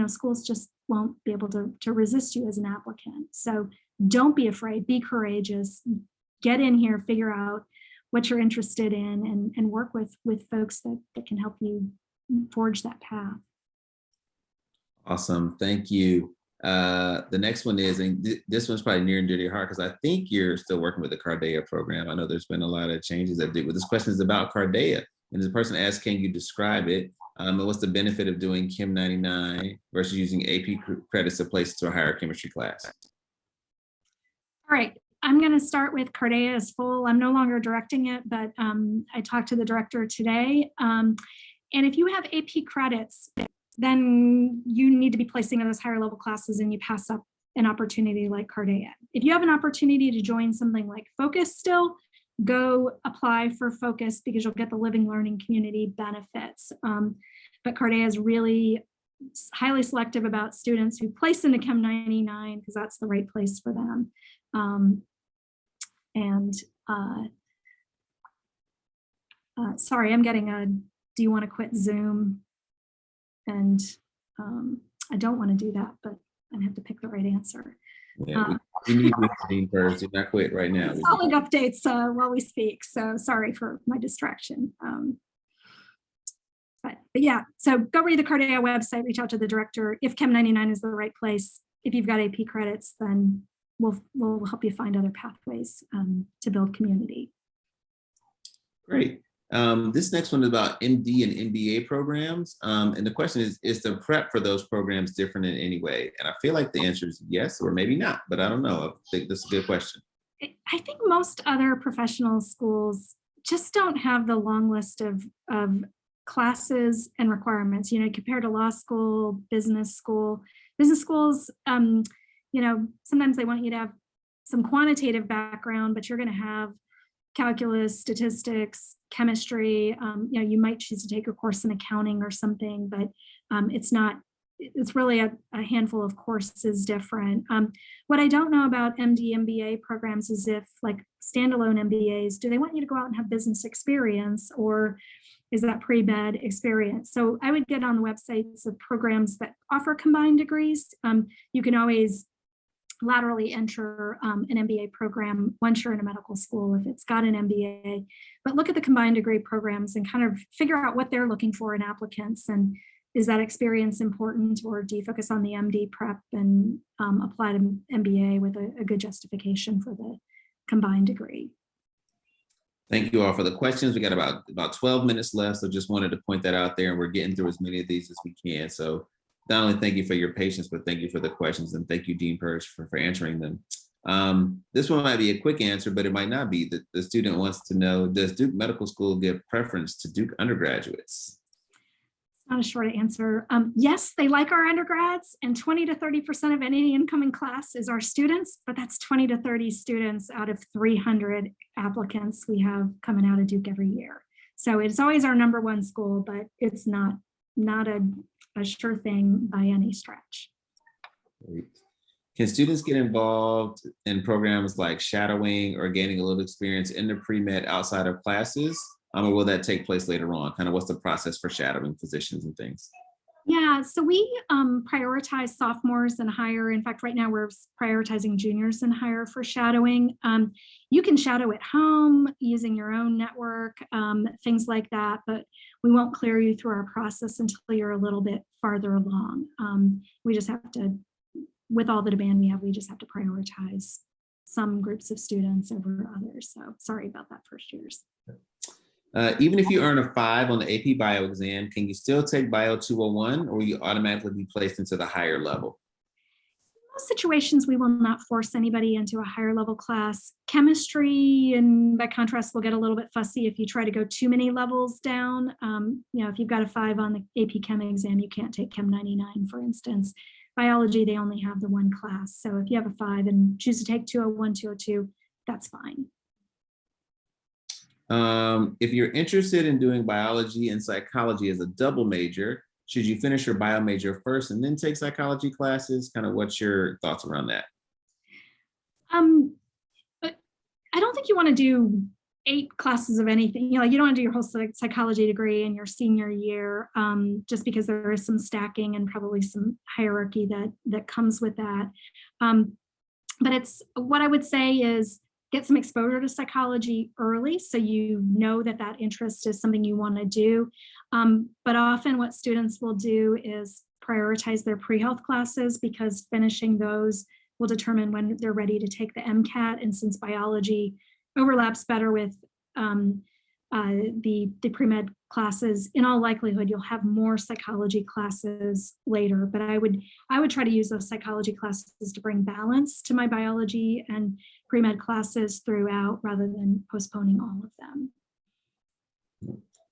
schools just won't be able to resist you as an applicant. So don't be afraid, be courageous, get in here, figure out what you're interested in, and work with folks that can help you forge that path. Awesome, thank you. The next one is, and this one's probably near and dear to your heart, because I think you're still working with the Cardea program. I know there's been a lot of changes that do, but this question is about Cardea. And the person asks, can you describe it? And what's the benefit of doing Chem 99 versus using AP credits to place to a higher chemistry class? All right, I'm going to start with Cardea is full. I'm no longer directing it, but I talked to the director today. And if you have AP credits, then you need to be placing in those higher level classes and you pass up an opportunity like Cardea. If you have an opportunity to join something like Focus still, go apply for Focus because you'll get the living learning community benefits. But Cardea is really highly selective about students who place into Chem 99 because that's the right place for them. Sorry, I'm getting a, do you want to quit Zoom? And I don't want to do that, but I have to pick the right answer. Yeah, we need to Dean Perz. Do not quit right now. Solid updates while we speak. So sorry for my distraction. But yeah, so go read the Cardea website, reach out to the director. If Chem 99 is the right place, if you've got AP credits, then we'll help you find other pathways to build community. Great. This next one is about MD and MBA programs. And the question is the prep for those programs different in any way? And I feel like the answer is yes, or maybe not, but I don't know. I think this is a good question. I think most other professional schools just don't have the long list of classes and requirements, compared to law school, business school. Business schools, sometimes they want you to have some quantitative background, but you're going to have calculus, statistics, chemistry. You might choose to take a course in accounting or something, but it's really a handful of courses different. What I don't know about MD, MBA programs is if like standalone MBAs, do they want you to go out and have business experience, or is that pre-med experience? So I would get on the websites of programs that offer combined degrees. You can always laterally enter an MBA program once you're in a medical school if it's got an MBA, but look at the combined degree programs and kind of figure out what they're looking for in applicants, and is that experience important, or do you focus on the MD prep and apply to MBA with a good justification for the combined degree? Thank you all for the questions. We got about 12 minutes left, so just wanted to point that out there, and we're getting through as many of these as we can. So not only thank you for your patience, but thank you for the questions, and thank you, Dean Perz, for answering them. This one might be a quick answer, but it might not be. The student wants to know, does Duke Medical School give preference to Duke undergraduates? Not a short answer. Yes, they like our undergrads, and 20 to 30% of any incoming class is our students, but that's 20 to 30 students out of 300 applicants we have coming out of Duke every year. So it's always our #1 school, but it's not a sure thing by any stretch. Great. Can students get involved in programs like shadowing or gaining a little experience in the pre-med outside of classes? Or will that take place later on? Kind of what's the process for shadowing physicians and things? Yeah, so we prioritize sophomores and higher. In fact, right now we're prioritizing juniors and higher for shadowing. You can shadow at home using your own network, things like that, but we won't clear you through our process until you're a little bit farther along. We just have to, with all the demand we have, we just have to prioritize some groups of students over others. So sorry about that, first years. Even if you earn a 5 on the AP Bio exam, can you still take Bio 201, or will you automatically be placed into the higher level? most situations, we will not force anybody into a higher level class. Chemistry, and by contrast, will get a little bit fussy if you try to go too many levels down. If you've got a 5 on the AP Chem exam, you can't take Chem 99, for instance. Biology, they only have the one class. So if you have a 5 and choose to take 201, 202, that's fine. If you're interested in doing biology and psychology as a double major, should you finish your bio major first and then take psychology classes? Kind of what's your thoughts around that? But I don't think you want to do 8 classes of anything. You don't want to do your whole psychology degree in your senior year, just because there is some stacking and probably some hierarchy that comes with that. But it's what I would say is get some exposure to psychology early so you know that interest is something you want to do. But often what students will do is prioritize their pre-health classes, because finishing those will determine when they're ready to take the MCAT. And since biology overlaps better with the pre-med classes, in all likelihood, you'll have more psychology classes later. But I would try to use those psychology classes to bring balance to my biology and pre-med classes throughout, rather than postponing all of them.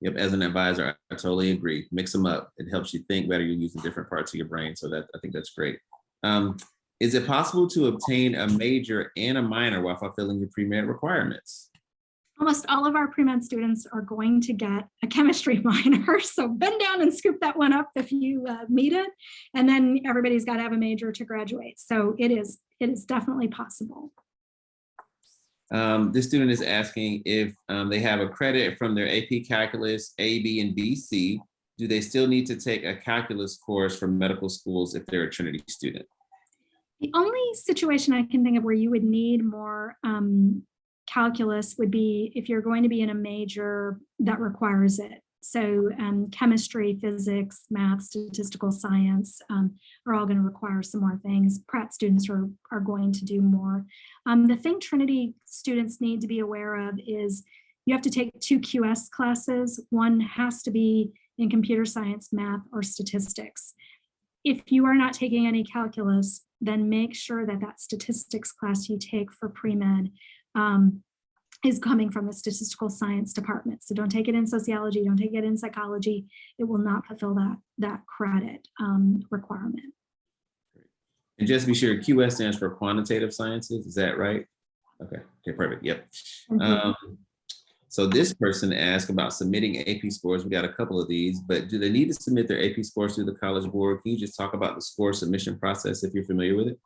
Yep, as an advisor, I totally agree. Mix them up. It helps you think better. You're using different parts of your brain. So I think that's great. Is it possible to obtain a major and a minor while fulfilling your pre-med requirements? Almost all of our pre-med students are going to get a chemistry minor. So bend down and scoop that one up if you meet it. And then everybody's got to have a major to graduate. So it is definitely possible. This student is asking if they have a credit from their AP Calculus A, B, and BC. Do they still need to take a calculus course from medical schools if they're a Trinity student? The only situation I can think of where you would need more calculus would be if you're going to be in a major that requires it. So chemistry, physics, math, statistical science are all going to require some more things. Pratt students are going to do more. The thing Trinity students need to be aware of is you have to take 2 QS classes. One has to be in computer science, math, or statistics. If you are not taking any calculus, then make sure that statistics class you take for pre-med is coming from the statistical science department. So don't take it in sociology, don't take it in psychology. It will not fulfill that credit requirement. And just to be sure, QS stands for quantitative sciences, is that right? Okay, perfect, yep. So this person asked about submitting AP scores. We got a couple of these, but do they need to submit their AP scores through the College Board? Can you just talk about the score submission process if you're familiar with it?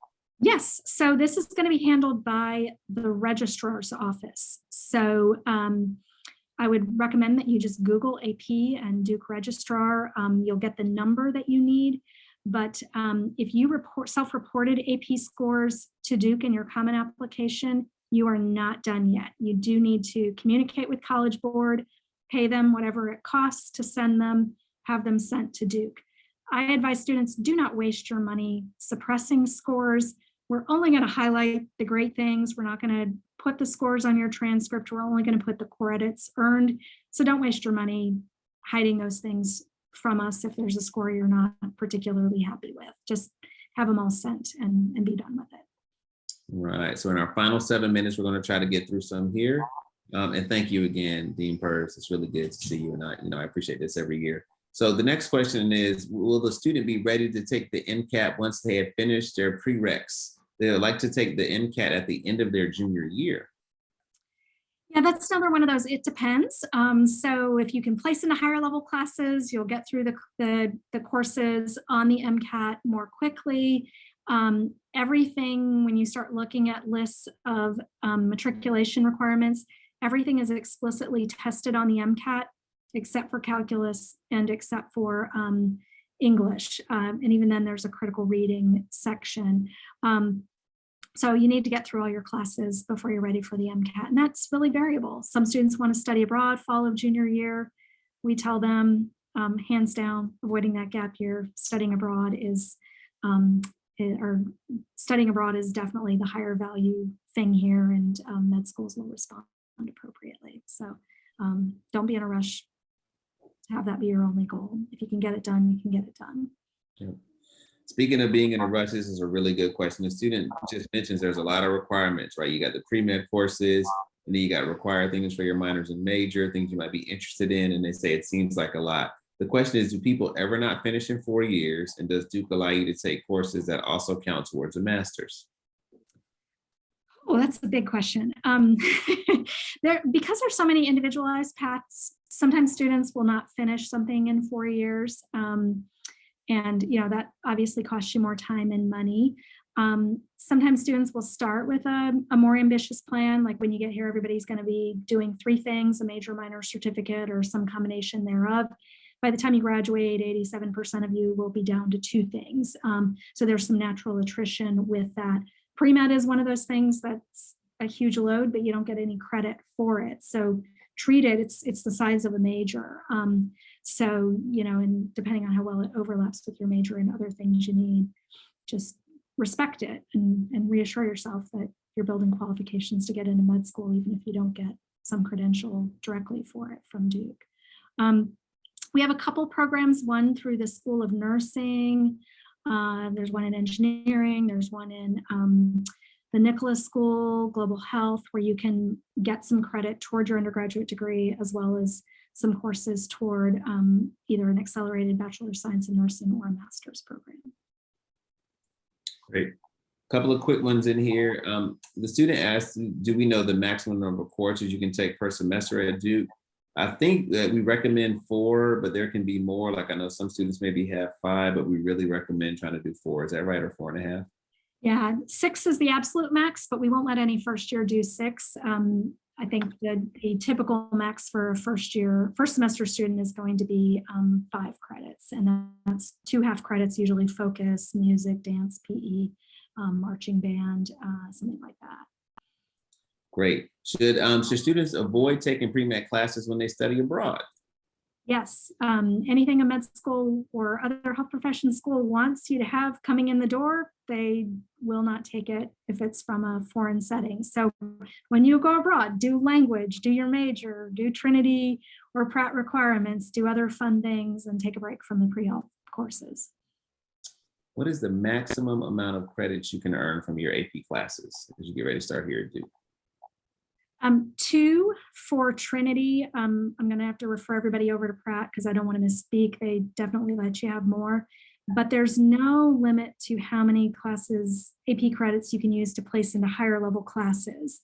Yes, so this is going to be handled by the registrar's office. So I would recommend that you just Google AP and Duke Registrar. You'll get the number that you need. But if you self-reported AP scores to Duke in your common application, you are not done yet. You do need to communicate with College Board, pay them whatever it costs to send them, have them sent to Duke. I advise students, do not waste your money suppressing scores. We're only going to highlight the great things. We're not going to put the scores on your transcript. We're only going to put the credits earned. So don't waste your money hiding those things from us if there's a score you're not particularly happy with. Just have them all sent and be done with it. Right. So in our final 7 minutes, we're going to try to get through some here. And thank you again, Dean Perz. It's really good to see you. And I appreciate this every year. So the next question is, will the student be ready to take the MCAT once they have finished their prereqs? They would like to take the MCAT at the end of their junior year. Yeah, that's another one of those, it depends. So if you can place into higher level classes, you'll get through the courses on the MCAT more quickly. Everything, when you start looking at lists of matriculation requirements, everything is explicitly tested on the MCAT, except for calculus and except for English. And even then there's a critical reading section. So you need to get through all your classes before you're ready for the MCAT. And that's really variable. Some students want to study abroad fall of junior year. We tell them, hands down, avoiding that gap year, studying abroad is definitely the higher value thing here, and med schools will respond appropriately. So don't be in a rush to have that be your only goal. If you can get it done, you can get it done. Yep. Speaking of being in a rush, this is a really good question. The student just mentions there's a lot of requirements, right? You got the pre-med courses, and then you got required things for your minors and major, things you might be interested in, and they say it seems like a lot. The question is, do people ever not finish in 4 years? And does Duke allow you to take courses that also count towards a master's? Oh, that's a big question. Because there's so many individualized paths, sometimes students will not finish something in 4 years. And that obviously costs you more time and money. Sometimes students will start with a more ambitious plan. Like when you get here, everybody's going to be doing 3 things, a major, minor, certificate, or some combination thereof. By the time you graduate, 87% of you will be down to 2 things. So there's some natural attrition with that. Pre-med is one of those things that's a huge load, but you don't get any credit for it. So treat it, it's the size of a major. So, and depending on how well it overlaps with your major and other things you need, just respect it and reassure yourself that you're building qualifications to get into med school, even if you don't get some credential directly for it from Duke. We have a couple programs, one through the School of Nursing. There's one in engineering. There's one in the Nicholas School, Global Health, where you can get some credit toward your undergraduate degree, as well as some courses toward either an accelerated Bachelor of Science in Nursing or a master's program. Great. A couple of quick ones in here. The student asked, do we know the maximum number of courses you can take per semester at Duke? I think that we recommend 4, but there can be more. Like I know some students maybe have 5, but we really recommend trying to do 4. Is that right? Or 4.5? Yeah, 6 is the absolute max, but we won't let any first year do 6. I think the typical max for a first semester student is going to be 5 credits. And that's 2 half credits, usually focus, music, dance, PE, marching band, something like that. Great. Should students avoid taking pre-med classes when they study abroad? Yes, anything a med school or other health profession school wants you to have coming in the door, they will not take it if it's from a foreign setting. So when you go abroad, do language, do your major, do Trinity or Pratt requirements, do other fun things, and take a break from the pre-health courses. What is the maximum amount of credits you can earn from your AP classes as you get ready to start here at Duke? 2 for Trinity. I'm going to have to refer everybody over to Pratt because I don't want to misspeak. They definitely let you have more, but there's no limit to how many classes, AP credits you can use to place into higher level classes.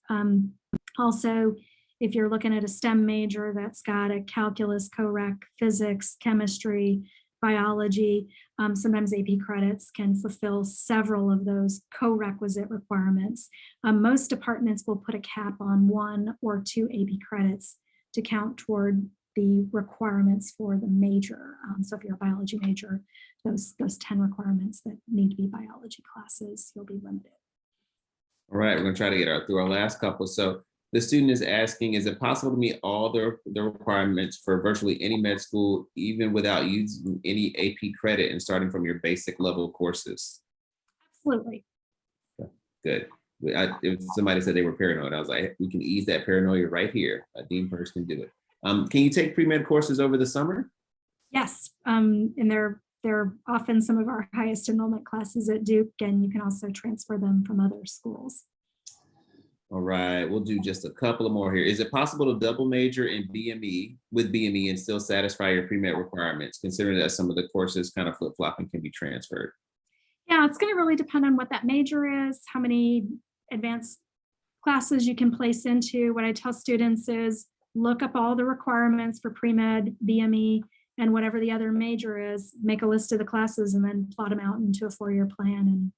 Also, if you're looking at a STEM major that's got a calculus, co-rec, physics, chemistry, biology, sometimes AP credits can fulfill several of those co-requisite requirements. Most departments will put a cap on 1 or 2 AP credits to count toward the requirements for the major. So if you're a biology major, those 10 requirements that need to be biology classes, you'll be limited. All right, we're gonna try to get through our last couple. So the student is asking, is it possible to meet all the requirements for virtually any med school, even without using any AP credit and starting from your basic level courses? Absolutely. Good. If somebody said they were paranoid, I was like, we can ease that paranoia right here. Dean Perz can do it. Can you take pre-med courses over the summer? Yes, and they're often some of our highest enrollment classes at Duke, and you can also transfer them from other schools. All right, we'll do just a couple of more here. Is it possible to double major in BME with BME and still satisfy your pre-med requirements, considering that some of the courses kind of flip-flop and can be transferred? Yeah, it's going to really depend on what that major is, how many advanced classes you can place into. What I tell students is look up all the requirements for pre-med, BME, and whatever the other major is, make a list of the classes and then plot them out into a 4-year plan and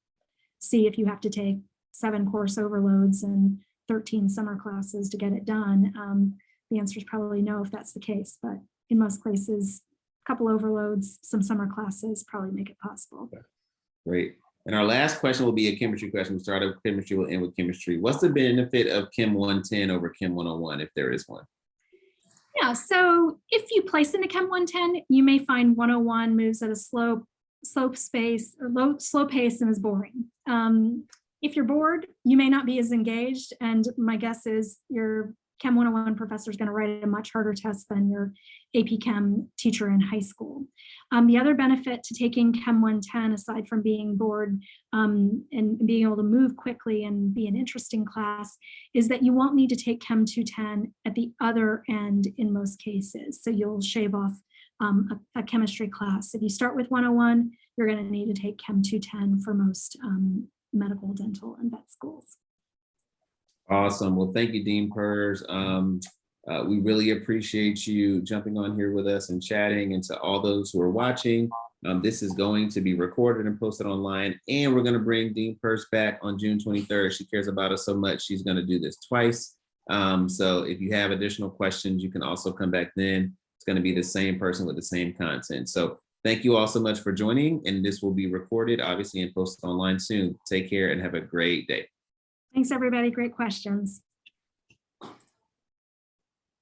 see if you have to take 7 course overloads and 13 summer classes to get it done. The answer is probably no if that's the case, but in most places, a couple overloads, some summer classes probably make it possible. Okay. Great. And our last question will be a chemistry question. We started with chemistry, we'll end with chemistry. What's the benefit of Chem 110 over Chem 101 if there is one? Yeah, so if you place into Chem 110, you may find 101 moves at a slow pace and is boring. If you're bored, you may not be as engaged. And my guess is your Chem 101 professor is going to write a much harder test than your AP Chem teacher in high school. The other benefit to taking Chem 110, aside from being bored and being able to move quickly and be an interesting class, is that you won't need to take Chem 210 at the other end in most cases. So you'll shave off a chemistry class. If you start with 101, you're going to need to take Chem 210 for most medical, dental, and vet schools. Awesome. Well, thank you, Dean Perz. We really appreciate you jumping on here with us and chatting. And to all those who are watching, this is going to be recorded and posted online. And we're going to bring Dean Perz back on June 23rd. She cares about us so much, she's going to do this twice. So if you have additional questions, you can also come back then. It's going to be the same person with the same content. So thank you all so much for joining. And this will be recorded, obviously, and posted online soon. Take care and have a great day. Thanks, everybody. Great questions.